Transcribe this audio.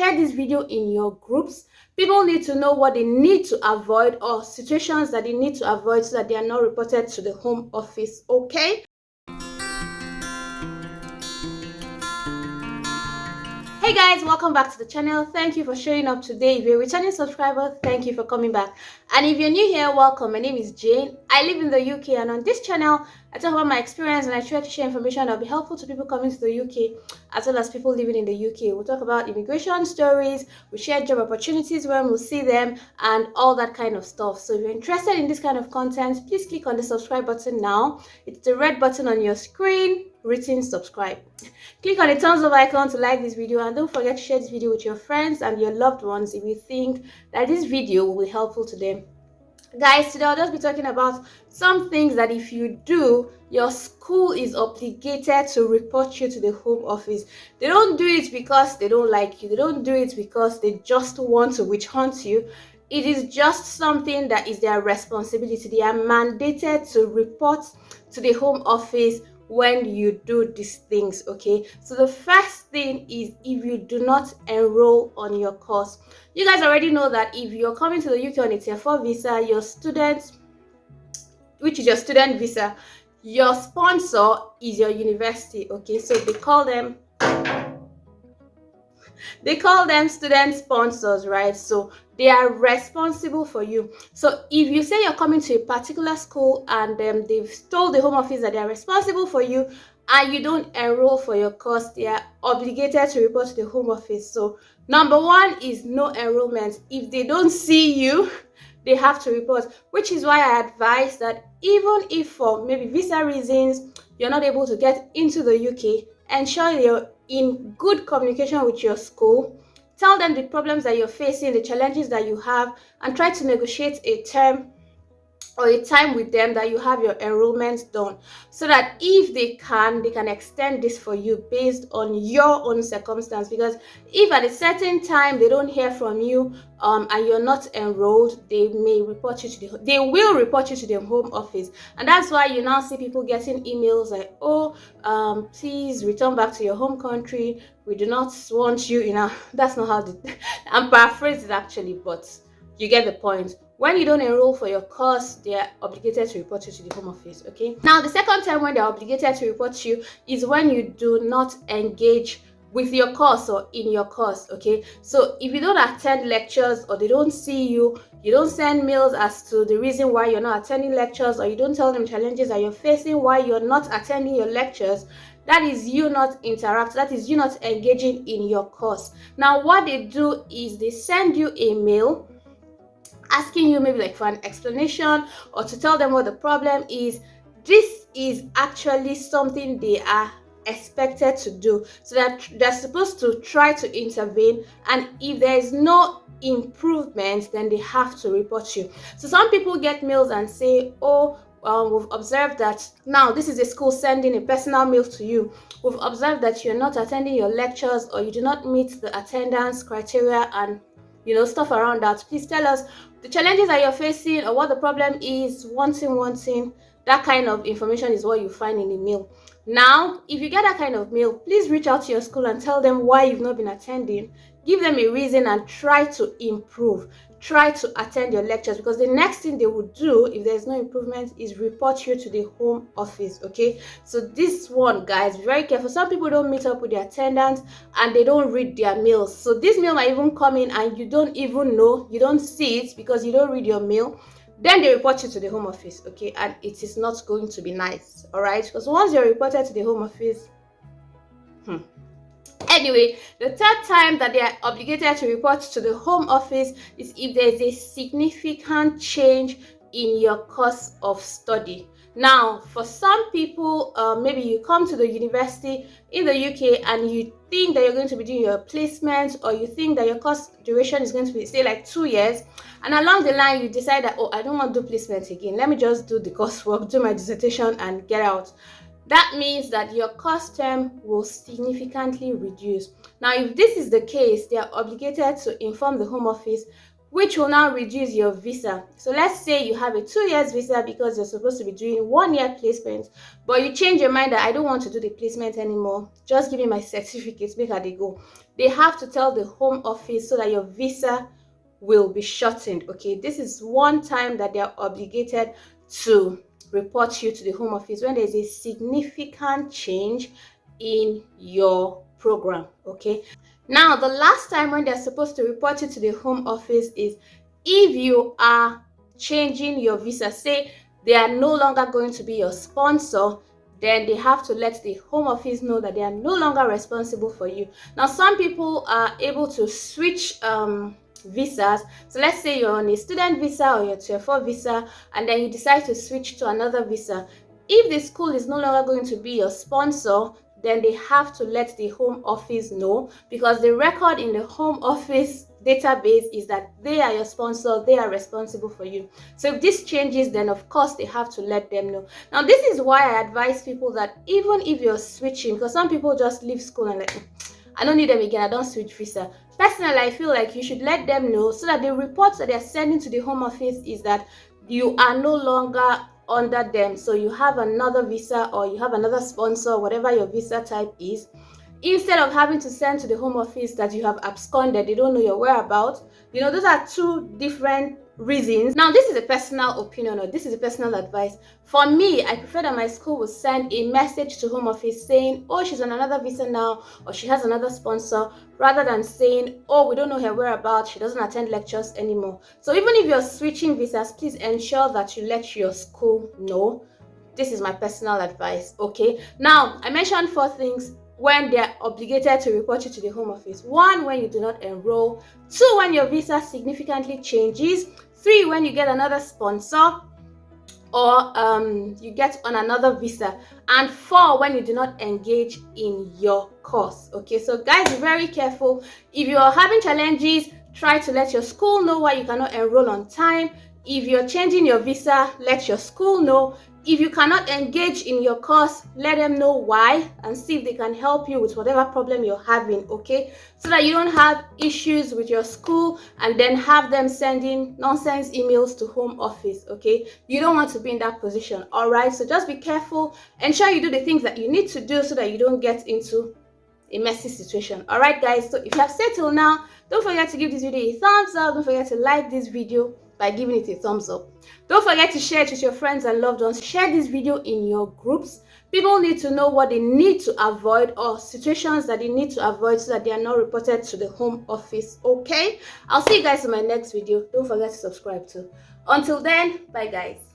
share this video in your groups. People need to know what they need to avoid or situations that they need to avoid so that they are not reported to the Home Office, okay? Hey guys, welcome back to the channel. Thank you for showing up today. If you're a returning subscriber, thank you for coming back. And if you're new here, welcome. My name is Jane. I live in the UK, and on this channel, I talk about my experience and I try to share information that will be helpful to people coming to the UK as well as people living in the UK. We'll talk about immigration stories, we share job opportunities when we'll see them, and all that kind of stuff. So if you're interested in this kind of content, please click on the subscribe button now. It's the red button on your screen written subscribe. Click on the thumbs up icon to like this video, and don't forget to share this video with your friends and your loved ones if you think that this video will be helpful to them. Guys, today I'll just be talking about some things that if you do, your school is obligated to report you to the Home Office. They don't do it because they don't like you. They don't do it because they just want to witch hunt you. It is just something that is their responsibility. They are mandated to report to the Home Office when you do these things, okay? So the first thing is if you do not enroll on your course. You guys already know that if you're coming to the UK on a Tier 4 visa, your student, which is your student visa, your sponsor is your university, okay? So they call them student sponsors, right? So they are responsible for you. So if you say you're coming to a particular school and they've told the Home Office that they are responsible for you and you don't enroll for your course, they are obligated to report to the Home Office. So number one is no enrollment. If they don't see you, they have to report, which is why I advise that even if for maybe visa reasons you're not able to get into the UK, ensure you're in good communication with your school. Tell them the problems that you're facing, the challenges that you have, and try to negotiate a term or a time with them that you have your enrollment done, so that if they can extend this for you based on your own circumstance. Because if at a certain time they don't hear from you and you're not enrolled, they will report you to the Home Office. And that's why you now see people getting emails like, oh, please return back to your home country, we do not want you, that's not how I'm paraphrasing actually, but you get the point. When you don't enroll for your course, they are obligated to report you to the Home Office, okay? Now, the second time when they're obligated to report you is when you do not engage with your course or in your course, okay? So if you don't attend lectures or they don't see you, you don't send mails as to the reason why you're not attending lectures, or you don't tell them challenges that you're facing why you're not attending your lectures, that is you not interacting, that is you not engaging in your course. Now, what they do is they send you a mail asking you maybe like for an explanation or to tell them what the problem is. This is actually something they are expected to do, so that they're supposed to try to intervene, and if there is no improvement, then they have to report you. So some people get mails and say, oh, we've observed that now this is a school sending a personal mail to you. We've observed that you're not attending your lectures or you do not meet the attendance criteria and stuff around that. Please tell us the challenges that you're facing or what the problem is. One thing. That kind of information is what you find in the mail. Now, if you get that kind of mail, please reach out to your school and tell them why you've not been attending. Give them a reason and try to improve. Try to attend your lectures, because the next thing they will do if there's no improvement is report you to the Home Office, okay? So this one, guys, be very careful. Some people don't meet up with their attendants and they don't read their mails. So this mail might even come in and you don't even know, you don't see it because you don't read your mail. Then they report you to the Home Office, okay? And it is not going to be nice, all right? Because once you're reported to the Home Office, Anyway, the third time that they are obligated to report to the Home Office is if there is a significant change in your course of study. Now, for some people, maybe you come to the university in the UK and you think that you're going to be doing your placement, or you think that your course duration is going to be, say, like 2 years, and along the line you decide that, oh, I don't want to do placement again, let me just do the coursework, do my dissertation and get out. That means that your course term will significantly reduce. Now, if this is the case, they are obligated to inform the Home Office which will now reduce your visa. So let's say you have a 2 years visa because you're supposed to be doing 1 year placement, but you change your mind that I don't want to do the placement anymore. Just give me my certificates, make how they go. They have to tell the home office so that your visa will be shortened. Okay, this is one time that they are obligated to report you to the home office when there's a significant change in your program. Okay, now the last time when they're supposed to report you to the home office is if you are changing your visa. Say they are no longer going to be your sponsor, then they have to let the home office know that they are no longer responsible for you. Now some people are able to switch visas. So let's say you're on a student visa or your tier 4 visa, and then you decide to switch to another visa. If the school is no longer going to be your sponsor, then they have to let the home office know, because the record in the home office database is that they are your sponsor, they are responsible for you. So if this changes, then of course they have to let them know. Now this is why I advise people that even if you're switching, because some people just leave school and like, I don't need them again, I don't switch visa. Personally, I feel like you should let them know so that the reports that they're sending to the home office is that you are no longer under them. So you have another visa or you have another sponsor, whatever your visa type is. Instead of having to send to the home office that you have absconded, they don't know your whereabouts. You know, those are two different reasons. Now, this is a personal opinion or this is a personal advice. For me, I prefer that my school will send a message to home office saying, oh, she's on another visa now, or she has another sponsor, rather than saying, oh, we don't know her whereabouts, she doesn't attend lectures anymore. So even if you're switching visas, please ensure that you let your school know. This is my personal advice. Okay, now I mentioned 4 things when they are obligated to report you to the home office. 1, when you do not enroll. 2, when your visa significantly changes. 3, when you get another sponsor or you get on another visa. And 4, when you do not engage in your course. Okay, so guys, be very careful. If you are having challenges, try to let your school know why you cannot enroll on time. If you're changing your visa, let your school know. If you cannot engage in your course, let them know why and see if they can help you with whatever problem you're having, okay? So that you don't have issues with your school and then have them sending nonsense emails to home office, okay? You don't want to be in that position, all right? So just be careful. Ensure you do the things that you need to do so that you don't get into a messy situation. All right, guys? So if you have stayed till now, don't forget to give this video a thumbs up. Don't forget to like this video by giving it a thumbs up. Don't forget to share it with your friends and loved ones. Share this video in your groups. People need to know what they need to avoid or situations that they need to avoid so that they are not reported to the home office, okay? I'll see you guys in my next video. Don't forget to subscribe too. Until then, bye guys.